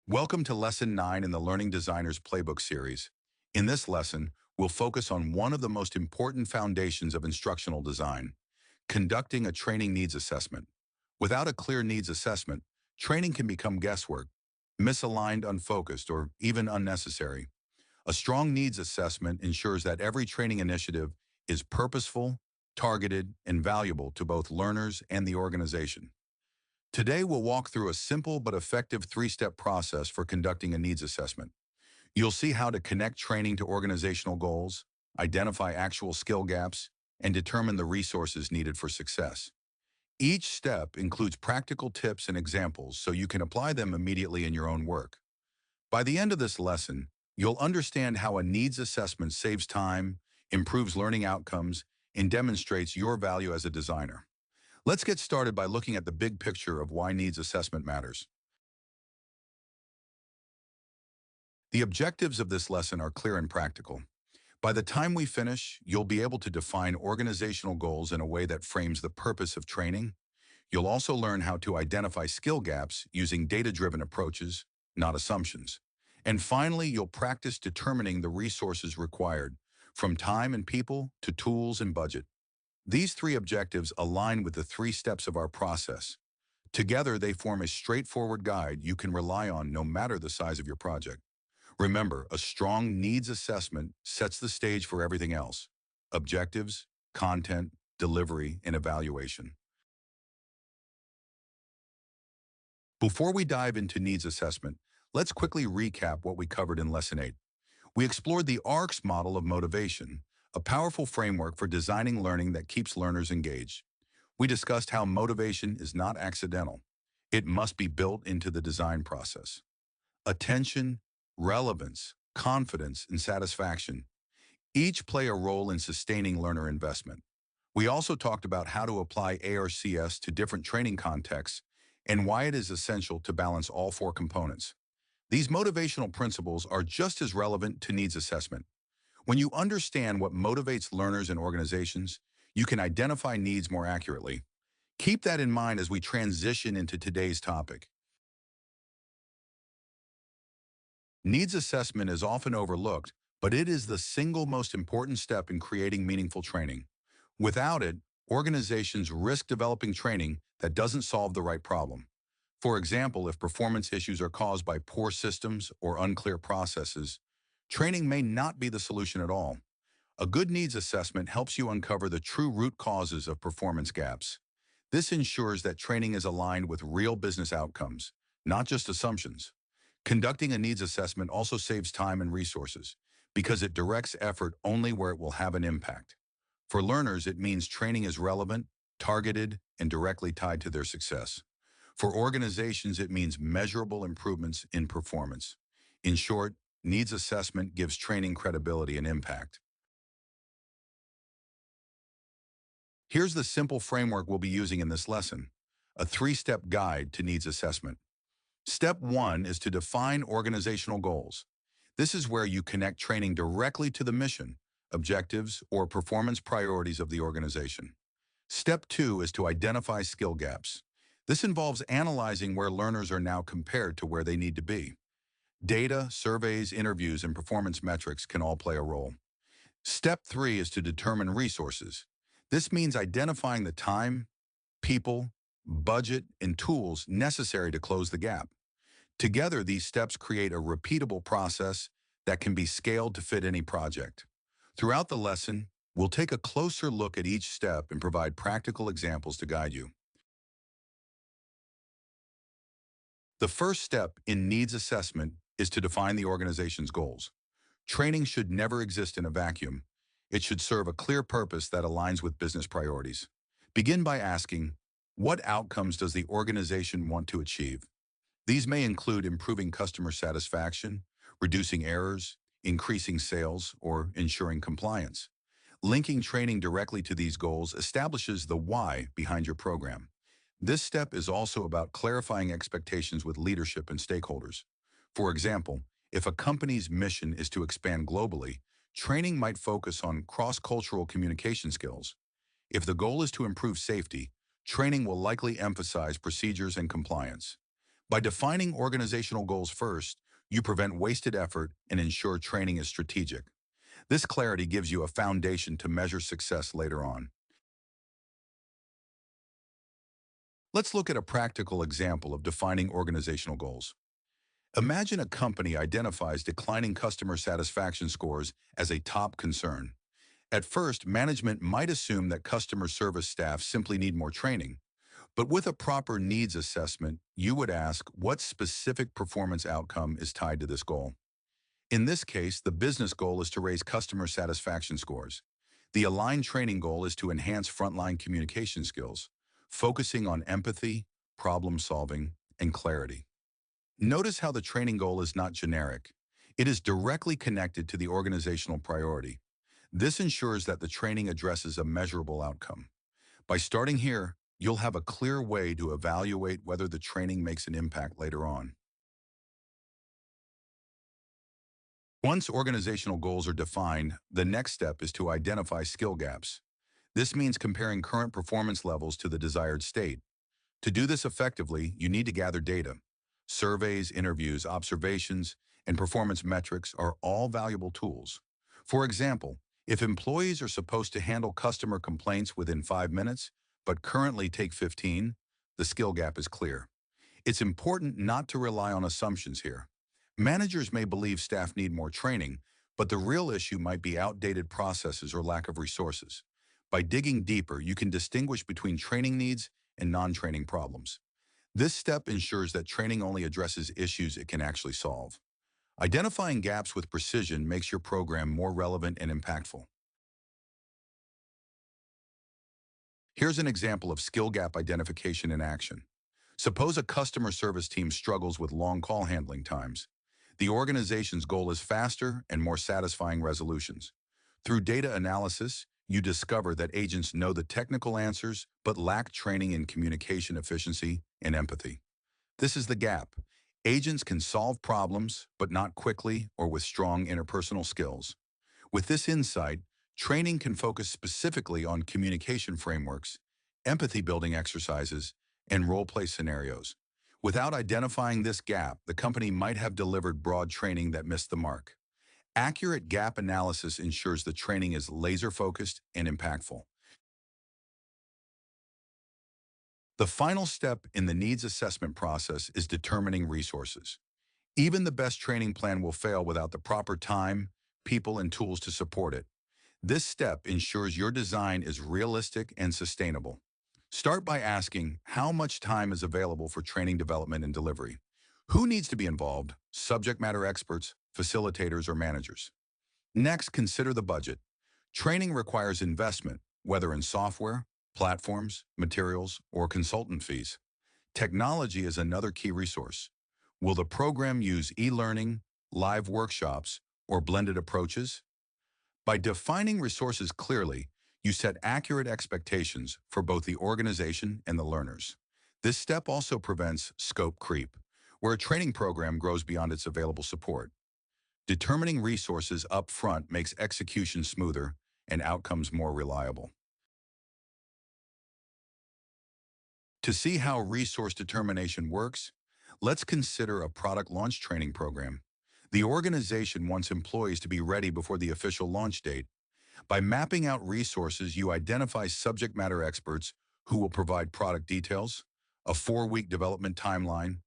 Welcome to Lesson 9 in the Learning Designer's Playbook series. In this lesson, we'll focus on one of the most important foundations of instructional design, conducting a training needs assessment. Without a clear needs assessment, training can become guesswork, misaligned, unfocused, or even unnecessary. A strong needs assessment ensures that every training initiative is purposeful, targeted, and valuable to both learners and the organization. Today, we'll walk through a simple but effective three-step process for conducting a needs assessment. You'll see how to connect training to organizational goals, identify actual skill gaps, and determine the resources needed for success. Each step includes practical tips and examples so you can apply them immediately in your own work. By the end of this lesson, you'll understand how a needs assessment saves time, improves learning outcomes, and demonstrates your value as a designer. Let's get started by looking at the big picture of why needs assessment matters. The objectives of this lesson are clear and practical. By the time we finish, you'll be able to define organizational goals in a way that frames the purpose of training. You'll also learn how to identify skill gaps using data-driven approaches, not assumptions. And finally, you'll practice determining the resources required, from time and people to tools and budget. These three objectives align with the three steps of our process. Together, they form a straightforward guide you can rely on no matter the size of your project. Remember, a strong needs assessment sets the stage for everything else: objectives, content, delivery, and evaluation. Before we dive into needs assessment, let's quickly recap what we covered in Lesson 8. We explored the ARCS model of motivation, a powerful framework for designing learning that keeps learners engaged. We discussed how motivation is not accidental. It must be built into the design process. Attention, relevance, confidence, and satisfaction each play a role in sustaining learner investment. We also talked about how to apply ARCS to different training contexts and why it is essential to balance all four components. These motivational principles are just as relevant to needs assessment. When you understand what motivates learners and organizations, you can identify needs more accurately. Keep that in mind as we transition into today's topic. Needs assessment is often overlooked, but it is the single most important step in creating meaningful training. Without it, organizations risk developing training that doesn't solve the right problem. For example, if performance issues are caused by poor systems or unclear processes, training may not be the solution at all. A good needs assessment helps you uncover the true root causes of performance gaps. This ensures that training is aligned with real business outcomes, not just assumptions. Conducting a needs assessment also saves time and resources because it directs effort only where it will have an impact. For learners, it means training is relevant, targeted, and directly tied to their success. For organizations, it means measurable improvements in performance. In short, needs assessment gives training credibility and impact. Here's the simple framework we'll be using in this lesson: a three-step guide to needs assessment. Step 1 is to define organizational goals. This is where you connect training directly to the mission, objectives, or performance priorities of the organization. Step 2 is to identify skill gaps. This involves analyzing where learners are now compared to where they need to be. Data, surveys, interviews, and performance metrics can all play a role. Step 3 is to determine resources. This means identifying the time, people, budget, and tools necessary to close the gap. Together, these steps create a repeatable process that can be scaled to fit any project. Throughout the lesson, we'll take a closer look at each step and provide practical examples to guide you. The first step in needs assessment is to define the organization's goals. Training should never exist in a vacuum. It should serve a clear purpose that aligns with business priorities. Begin by asking, what outcomes does the organization want to achieve? These may include improving customer satisfaction, reducing errors, increasing sales, or ensuring compliance. Linking training directly to these goals establishes the why behind your program. This step is also about clarifying expectations with leadership and stakeholders. For example, if a company's mission is to expand globally, training might focus on cross-cultural communication skills. If the goal is to improve safety, training will likely emphasize procedures and compliance. By defining organizational goals first, you prevent wasted effort and ensure training is strategic. This clarity gives you a foundation to measure success later on. Let's look at a practical example of defining organizational goals. Imagine a company identifies declining customer satisfaction scores as a top concern. At first, management might assume that customer service staff simply need more training. But with a proper needs assessment, you would ask what specific performance outcome is tied to this goal. In this case, the business goal is to raise customer satisfaction scores. The aligned training goal is to enhance frontline communication skills, focusing on empathy, problem solving, and clarity. Notice how the training goal is not generic. It is directly connected to the organizational priority. This ensures that the training addresses a measurable outcome. By starting here, you'll have a clear way to evaluate whether the training makes an impact later on. Once organizational goals are defined, the next step is to identify skill gaps. This means comparing current performance levels to the desired state. To do this effectively, you need to gather data. Surveys, interviews, observations, and performance metrics are all valuable tools. For example, if employees are supposed to handle customer complaints within 5 minutes, but currently take 15, the skill gap is clear. It's important not to rely on assumptions here. Managers may believe staff need more training, but the real issue might be outdated processes or lack of resources. By digging deeper, you can distinguish between training needs and non-training problems. This step ensures that training only addresses issues it can actually solve. Identifying gaps with precision makes your program more relevant and impactful. Here's an example of skill gap identification in action. Suppose a customer service team struggles with long call handling times. The organization's goal is faster and more satisfying resolutions. Through data analysis, you discover that agents know the technical answers but lack training in communication efficiency and empathy. This is the gap. Agents can solve problems, but not quickly or with strong interpersonal skills. With this insight, training can focus specifically on communication frameworks, empathy-building exercises, and role-play scenarios. Without identifying this gap, the company might have delivered broad training that missed the mark. Accurate gap analysis ensures the training is laser-focused and impactful. The final step in the needs assessment process is determining resources. Even the best training plan will fail without the proper time, people, and tools to support it. This step ensures your design is realistic and sustainable. Start by asking how much time is available for training development and delivery. Who needs to be involved? Subject matter experts, facilitators, or managers. Next, consider the budget. Training requires investment, whether in software, platforms, materials, or consultant fees. Technology is another key resource. Will the program use e-learning, live workshops, or blended approaches? By defining resources clearly, you set accurate expectations for both the organization and the learners. This step also prevents scope creep, where a training program grows beyond its available support. Determining resources up front makes execution smoother and outcomes more reliable. To see how resource determination works, let's consider a product launch training program. The organization wants employees to be ready before the official launch date. By mapping out resources, you identify subject matter experts who will provide product details, a 4-week development timeline,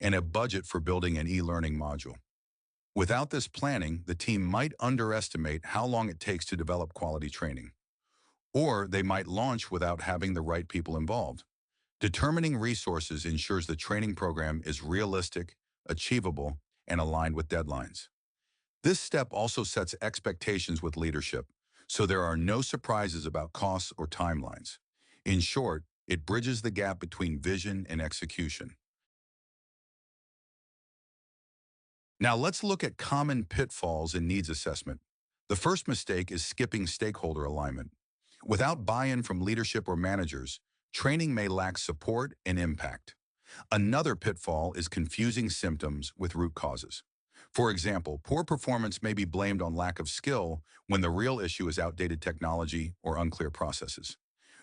and a budget for building an e-learning module. Without this planning, the team might underestimate how long it takes to develop quality training. Or they might launch without having the right people involved. Determining resources ensures the training program is realistic, achievable, and aligned with deadlines. This step also sets expectations with leadership, so there are no surprises about costs or timelines. In short, it bridges the gap between vision and execution. Now let's look at common pitfalls in needs assessment. The first mistake is skipping stakeholder alignment. Without buy-in from leadership or managers, training may lack support and impact. Another pitfall is confusing symptoms with root causes. For example, poor performance may be blamed on lack of skill when the real issue is outdated technology or unclear processes.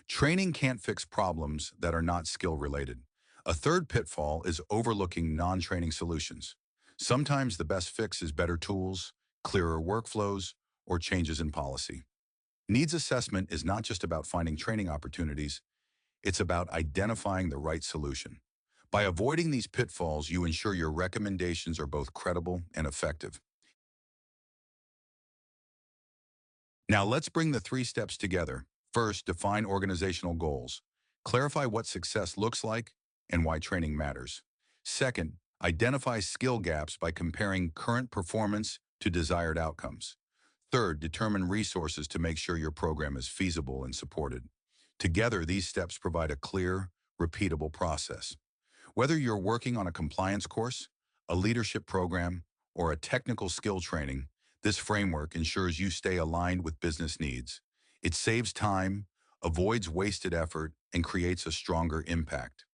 Training can't fix problems that are not skill-related. A third pitfall is overlooking non-training solutions. Sometimes the best fix is better tools, clearer workflows, or changes in policy. Needs assessment is not just about finding training opportunities, it's about identifying the right solution. By avoiding these pitfalls, you ensure your recommendations are both credible and effective. Now let's bring the three steps together. First, define organizational goals. Clarify what success looks like and why training matters. Second, identify skill gaps by comparing current performance to desired outcomes. Third, determine resources to make sure your program is feasible and supported. Together, these steps provide a clear, repeatable process. Whether you're working on a compliance course, a leadership program, or a technical skill training, this framework ensures you stay aligned with business needs. It saves time, avoids wasted effort, and creates a stronger impact.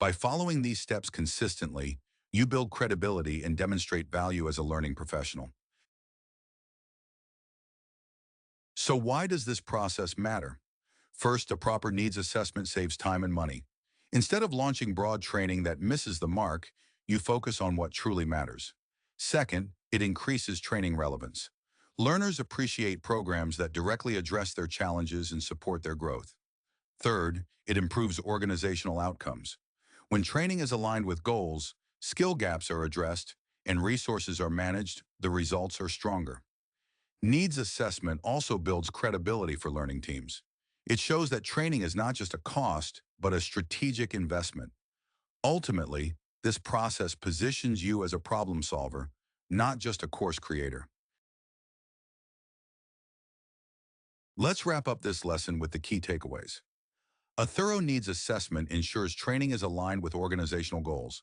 By following these steps consistently, you build credibility and demonstrate value as a learning professional. So why does this process matter? First, a proper needs assessment saves time and money. Instead of launching broad training that misses the mark, you focus on what truly matters. Second, it increases training relevance. Learners appreciate programs that directly address their challenges and support their growth. Third, it improves organizational outcomes. When training is aligned with goals, skill gaps are addressed, and resources are managed, the results are stronger. Needs assessment also builds credibility for learning teams. It shows that training is not just a cost, but a strategic investment. Ultimately, this process positions you as a problem solver, not just a course creator. Let's wrap up this lesson with the key takeaways. A thorough needs assessment ensures training is aligned with organizational goals.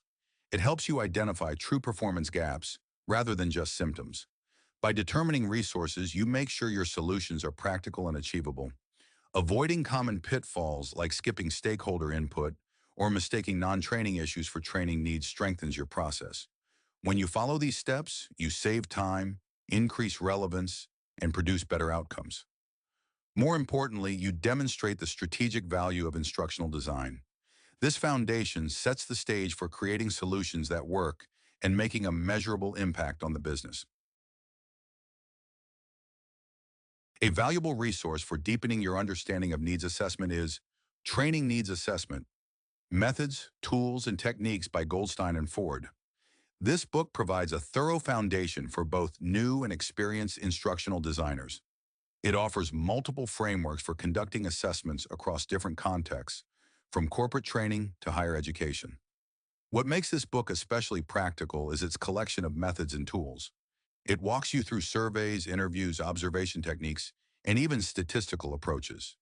It helps you identify true performance gaps rather than just symptoms. By determining resources, you make sure your solutions are practical and achievable. Avoiding common pitfalls like skipping stakeholder input or mistaking non-training issues for training needs strengthens your process. When you follow these steps, you save time, increase relevance, and produce better outcomes. More importantly, you demonstrate the strategic value of instructional design. This foundation sets the stage for creating solutions that work and making a measurable impact on the business. A valuable resource for deepening your understanding of needs assessment is Training Needs Assessment: Methods, Tools, and Techniques by Goldstein and Ford. This book provides a thorough foundation for both new and experienced instructional designers. It offers multiple frameworks for conducting assessments across different contexts, from corporate training to higher education. What makes this book especially practical is its collection of methods and tools. It walks you through surveys, interviews, observation techniques, and even statistical approaches.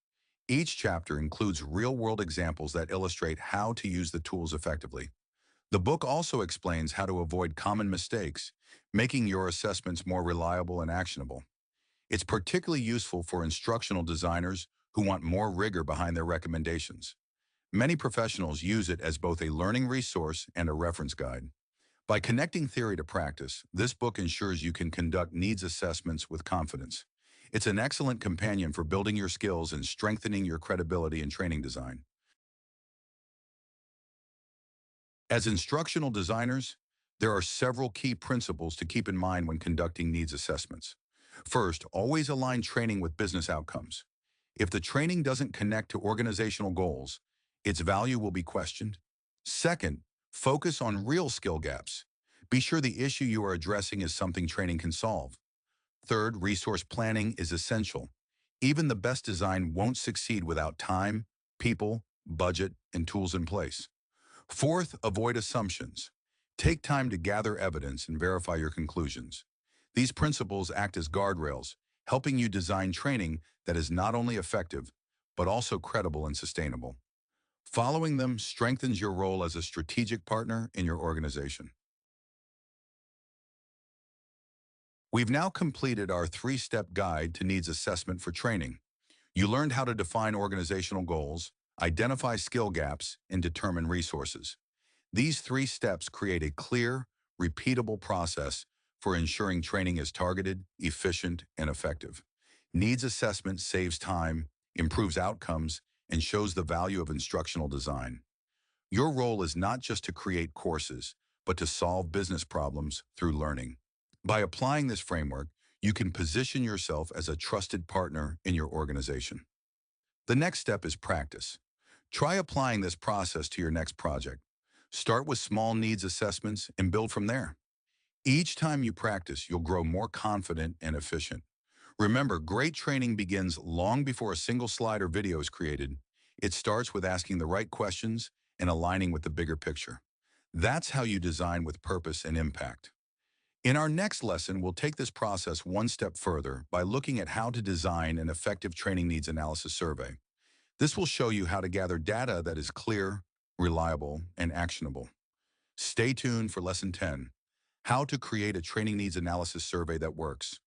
Each chapter includes real-world examples that illustrate how to use the tools effectively. The book also explains how to avoid common mistakes, making your assessments more reliable and actionable. It's particularly useful for instructional designers who want more rigor behind their recommendations. Many professionals use it as both a learning resource and a reference guide. By connecting theory to practice, this book ensures you can conduct needs assessments with confidence. It's an excellent companion for building your skills and strengthening your credibility in training design. As instructional designers, there are several key principles to keep in mind when conducting needs assessments. First, always align training with business outcomes. If the training doesn't connect to organizational goals, its value will be questioned. Second, focus on real skill gaps. Be sure the issue you are addressing is something training can solve. Third, resource planning is essential. Even the best design won't succeed without time, people, budget, and tools in place. Fourth, avoid assumptions. Take time to gather evidence and verify your conclusions. These principles act as guardrails, helping you design training that is not only effective, but also credible and sustainable. Following them strengthens your role as a strategic partner in your organization. We've now completed our three-step guide to needs assessment for training. You learned how to define organizational goals, identify skill gaps, and determine resources. These three steps create a clear, repeatable process for ensuring training is targeted, efficient, and effective. Needs assessment saves time, improves outcomes, and shows the value of instructional design. Your role is not just to create courses, but to solve business problems through learning. By applying this framework, you can position yourself as a trusted partner in your organization. The next step is practice. Try applying this process to your next project. Start with small needs assessments and build from there. Each time you practice, you'll grow more confident and efficient. Remember, great training begins long before a single slide or video is created. It starts with asking the right questions and aligning with the bigger picture. That's how you design with purpose and impact. In our next lesson, we'll take this process one step further by looking at how to design an effective training needs analysis survey. This will show you how to gather data that is clear, reliable, and actionable. Stay tuned for Lesson 10, How to Create a Training Needs Analysis Survey That Works.